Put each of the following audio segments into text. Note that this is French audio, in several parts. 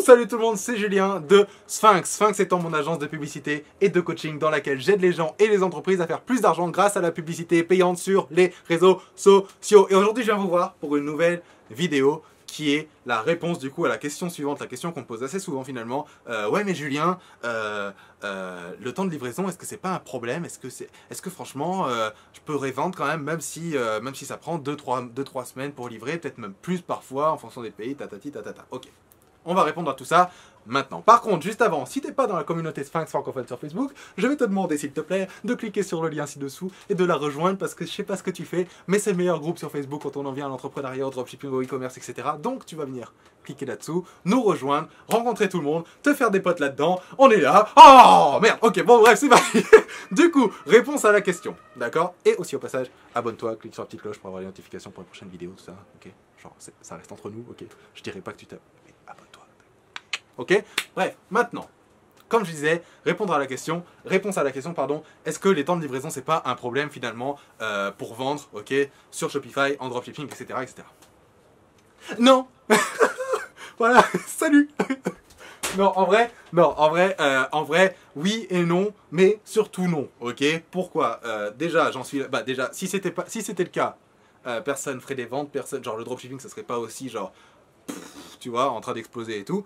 Salut tout le monde, c'est Julien de Sphinx. Sphinx étant mon agence de publicité et de coaching dans laquelle j'aide les gens et les entreprises à faire plus d'argent grâce à la publicité payante sur les réseaux sociaux. Et aujourd'hui, je viens vous voir pour une nouvelle vidéo qui est la réponse du coup à la question suivante, la question qu'on me pose assez souvent finalement. Ouais mais Julien, le temps de livraison, est-ce que c'est pas un problème? Est-ce que franchement, je pourrais vendre quand même si ça prend 2-3 semaines pour livrer, peut-être même plus parfois en fonction des pays, tatati tatata. Ok. On va répondre à tout ça maintenant. Par contre, juste avant, si t'es pas dans la communauté Sphinx francophone sur Facebook, je vais te demander, s'il te plaît, de cliquer sur le lien ci-dessous et de la rejoindre parce que je sais pas ce que tu fais, mais c'est le meilleur groupe sur Facebook quand on en vient à l'entrepreneuriat, au dropshipping, au e-commerce, etc. Donc, tu vas venir cliquer là-dessous, nous rejoindre, rencontrer tout le monde, te faire des potes là-dedans. On est là. Oh, merde. Ok, bon, bref, c'est parti. Du coup, réponse à la question. D'accord? Et aussi, au passage, abonne-toi, clique sur la petite cloche pour avoir les notifications pour les prochaines vidéos, tout ça. Ok? Genre, ça reste entre nous, ok? Je dirais pas que tu t'abonnes. Abonne-toi. Ok? Bref, maintenant, comme je disais, répondre à la question, réponse à la question, pardon, est-ce que les temps de livraison, c'est pas un problème finalement pour vendre, ok, sur Shopify, en dropshipping, etc., etc. Non. Voilà, salut. Non, en vrai, oui et non, mais surtout non, ok? Pourquoi? Déjà, j'en suis, déjà, si c'était le cas, personne ferait des ventes, personne, genre le dropshipping, ça serait pas aussi genre tu vois, en train d'exploser et tout.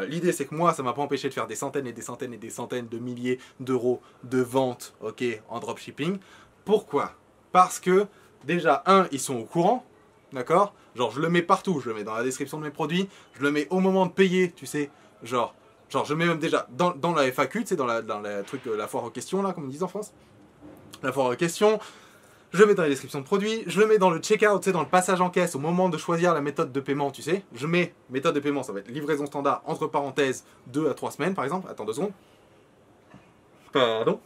L'idée, c'est que moi, ça m'a pas empêché de faire des centaines et des centaines et des centaines de milliers d'euros de ventes, ok, en dropshipping. Pourquoi? Parce que, déjà, ils sont au courant, d'accord? Genre, je le mets partout, je le mets dans la description de mes produits, je le mets au moment de payer, tu sais, genre je mets même déjà dans la FAQ, tu sais, dans la truc, la foire aux questions, là, comme ils disent en France. La foire aux questions. Je le mets dans la description de produit, je le mets dans le checkout, tu sais, dans le passage en caisse, au moment de choisir la méthode de paiement, tu sais. Je mets méthode de paiement, ça va être livraison standard, entre parenthèses, 2 à 3 semaines, par exemple. Attends 2 secondes. Pardon.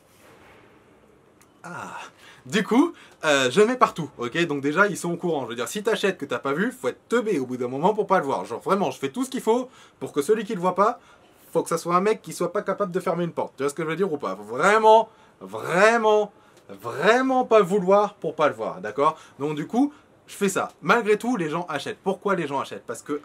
Ah. Du coup, je le mets partout, ok? Donc déjà, ils sont au courant. Je veux dire, si t'achètes que t'as pas vu, faut être teubé au bout d'un moment pour pas le voir. Genre, vraiment, je fais tout ce qu'il faut pour que celui qui le voit pas, faut que ça soit un mec qui soit pas capable de fermer une porte. Tu vois ce que je veux dire ou pas? Faut vraiment pas vouloir pour pas le voir, d'accord? Donc du coup, je fais ça. Malgré tout, les gens achètent. Pourquoi les gens achètent? Parce que,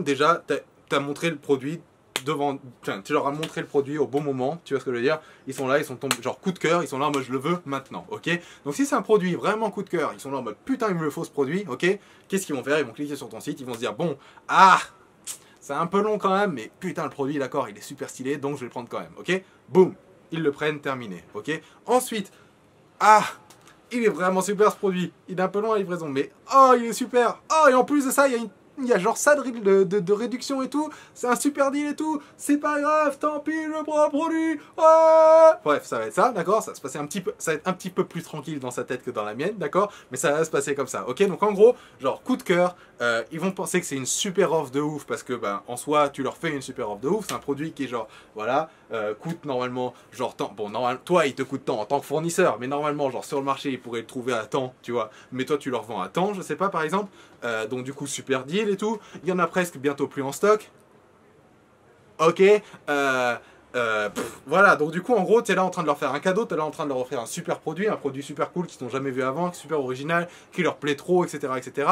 déjà, t'as montré le produit devant... Enfin, tu leur as montré le produit au bon moment, tu vois ce que je veux dire? Ils sont là, ils sont tombés, genre coup de cœur, ils sont là en mode je le veux maintenant, ok? Donc si c'est un produit vraiment coup de cœur, ils sont là en mode putain, il me le faut ce produit, ok? Qu'est-ce qu'ils vont faire? Ils vont cliquer sur ton site, ils vont se dire bon, c'est un peu long quand même, mais putain, le produit, d'accord, il est super stylé, donc je vais le prendre quand même, ok? Boum! Ils le prennent, terminé, ok? Ensuite, il est vraiment super ce produit. Il est un peu long à la livraison, mais il est super. Et en plus de ça, il y a genre ça de réduction et tout. C'est un super deal et tout. C'est pas grave, tant pis, je prends le produit. Bref, ça va être ça, d'accord? Ça va se passer ça va être un petit peu plus tranquille dans sa tête que dans la mienne, d'accord? Mais ça va se passer comme ça, ok? Donc en gros, genre coup de cœur, ils vont penser que c'est une super offre de ouf parce que en soi, tu leur fais une super offre de ouf. C'est un produit qui est genre, voilà, coûte normalement, genre tant. Bon, normalement, toi, il te coûte tant en tant que fournisseur, mais normalement, genre sur le marché, ils pourraient le trouver à temps, tu vois. Mais toi, tu leur vends à temps, je sais pas, par exemple. Donc du coup, super deal et tout. Il y en a presque bientôt plus en stock. Ok. Voilà, donc du coup, en gros, tu es là en train de leur faire un cadeau, tu es là en train de leur offrir un super produit super cool qu'ils n'ont jamais vu avant, super original, qui leur plaît trop, etc., etc.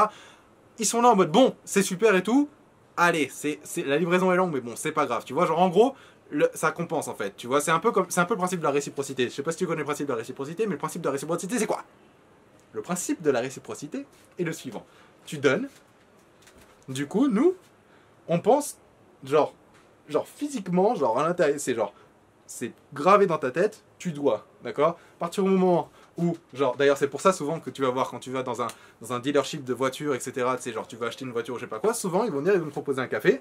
Ils sont là en mode bon, c'est super et tout. Allez, la livraison est longue, mais bon, c'est pas grave. Tu vois, genre en gros, ça compense en fait. Tu vois, c'est un peu le principe de la réciprocité. Je sais pas si tu connais le principe de la réciprocité, mais le principe de la réciprocité, c'est quoi? Le principe de la réciprocité est le suivant. Tu donnes. Du coup, nous, on pense, genre physiquement, genre à l'intérieur, c'est gravé dans ta tête, tu dois, d'accord? À partir du moment où, genre, d'ailleurs c'est pour ça souvent que tu vas voir quand tu vas dans un dealership de voitures, etc., tu sais, genre tu vas acheter une voiture ou je sais pas quoi, souvent ils vont te proposer un café,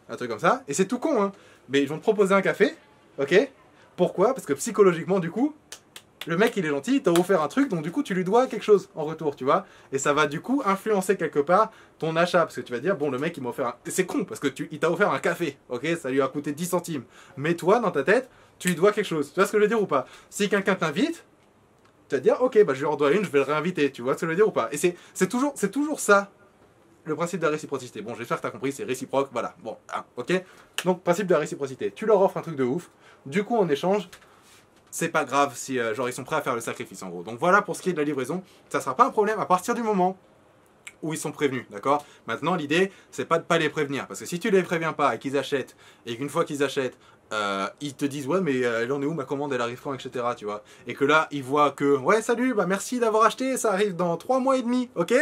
un truc comme ça, et c'est tout con, hein, mais ils vont te proposer un café, ok? Pourquoi? Parce que psychologiquement, du coup, le mec il est gentil, il t'a offert un truc, donc du coup tu lui dois quelque chose en retour, tu vois. Et ça va du coup influencer quelque part ton achat, parce que tu vas dire, bon le mec il m'a offert un... C'est con, parce que il t'a offert un café, ok, ça lui a coûté 10 centimes. Mais toi, dans ta tête, tu lui dois quelque chose. Tu vois ce que je veux dire ou pas? Si quelqu'un t'invite, tu vas te dire, ok, je lui en dois une, je vais le réinviter, tu vois ce que je veux dire ou pas? Et c'est toujours ça, le principe de la réciprocité. Bon, j'espère que t'as compris, c'est réciproque, voilà, bon, ok. Donc, principe de la réciprocité, tu leur offres un truc de ouf, du coup en échange, c'est pas grave si genre ils sont prêts à faire le sacrifice en gros. Donc voilà pour ce qui est de la livraison, ça sera pas un problème à partir du moment où ils sont prévenus, d'accord? Maintenant, l'idée, c'est pas de pas les prévenir, parce que si tu les préviens pas et qu'ils achètent, et qu'une fois qu'ils achètent, ils te disent ouais mais elle en est où ma commande, elle arrive quand, etc. tu vois, et que là ils voient que ouais salut, bah merci d'avoir acheté, ça arrive dans 3 mois et demi, ok?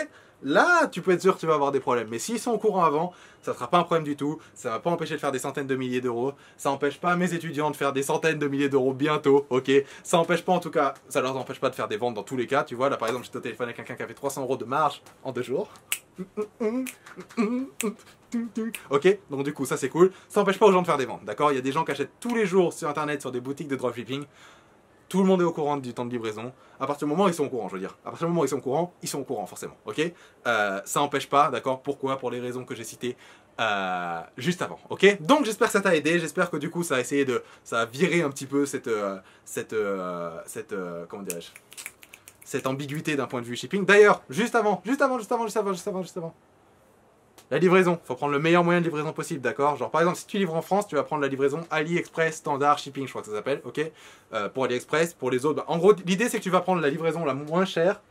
Là tu peux être sûr que tu vas avoir des problèmes, mais s'ils sont au courant avant, ça ne sera pas un problème du tout, ça va pas empêcher de faire des centaines de milliers d'euros, ça empêche pas mes étudiants de faire des centaines de milliers d'euros bientôt, ok? Ça empêche pas en tout cas, ça leur empêche pas de faire des ventes dans tous les cas, tu vois, là par exemple j'étais au téléphone avec quelqu'un qui a fait 300 € de marge en 2 jours. Ok, donc du coup ça c'est cool. Ça n'empêche pas aux gens de faire des ventes, d'accord? Il y a des gens qui achètent tous les jours sur internet, sur des boutiques de dropshipping. Tout le monde est au courant du temps de livraison. À partir du moment où ils sont au courant, je veux dire. À partir du moment où ils sont au courant forcément, ok? Ça n'empêche pas, d'accord? Pourquoi? Pour les raisons que j'ai citées juste avant, ok? Donc j'espère que ça t'a aidé, j'espère que du coup ça a essayé de... ça a viré un petit peu comment dirais-je? Cette ambiguïté d'un point de vue shipping. D'ailleurs, juste avant. La livraison, faut prendre le meilleur moyen de livraison possible, d'accord? Genre par exemple, si tu livres en France, tu vas prendre la livraison AliExpress Standard Shipping, je crois que ça s'appelle, ok? Pour AliExpress, pour les autres, bah, en gros, l'idée c'est que tu vas prendre la livraison la moins chère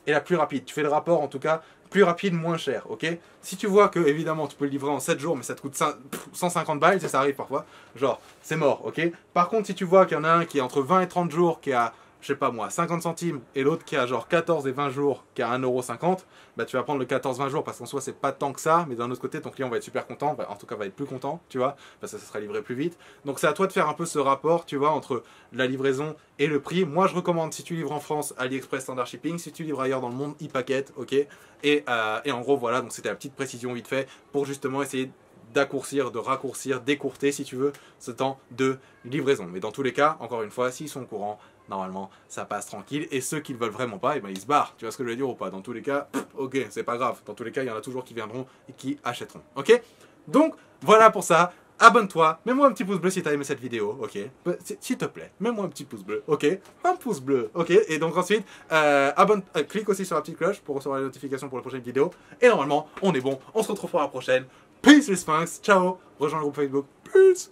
et la plus rapide. Tu fais le rapport en tout cas, plus rapide, moins cher, ok? Si tu vois que, évidemment, tu peux le livrer en 7 jours, mais ça te coûte 150 balles, ça arrive parfois, genre, c'est mort, ok? Par contre, si tu vois qu'il y en a un qui est entre 20 et 30 jours, qui a... je sais pas moi, 50 centimes, et l'autre qui a genre 14 et 20 jours, qui a 1,50 €, bah tu vas prendre le 14-20 jours, parce qu'en soi c'est pas tant que ça, mais d'un autre côté ton client va être super content, en tout cas va être plus content, tu vois, parce que ça sera livré plus vite. Donc c'est à toi de faire un peu ce rapport, tu vois, entre la livraison et le prix. Moi je recommande, si tu livres en France, AliExpress Standard Shipping, si tu livres ailleurs dans le monde, e-packet, ok, et en gros voilà, donc c'était la petite précision vite fait, pour justement essayer d'accourcir, de raccourcir, d'écourter si tu veux, ce temps de livraison. Mais dans tous les cas, encore une fois, s'ils sont au courant, normalement ça passe tranquille, et ceux qui ne veulent vraiment pas, et ben ils se barrent, tu vois ce que je veux dire ou pas? Dans tous les cas, ok, c'est pas grave, dans tous les cas il y en a toujours qui viendront et qui achèteront, ok? Donc voilà pour ça, abonne-toi, mets-moi un petit pouce bleu si tu as aimé cette vidéo, ok? S'il te plaît, mets-moi un petit pouce bleu, ok? Un pouce bleu, ok? Et donc ensuite, clique aussi sur la petite cloche pour recevoir les notifications pour la prochaine vidéo, et normalement on est bon, on se retrouve pour la prochaine. Peace les Sphinx, ciao, rejoins le groupe Facebook, peace.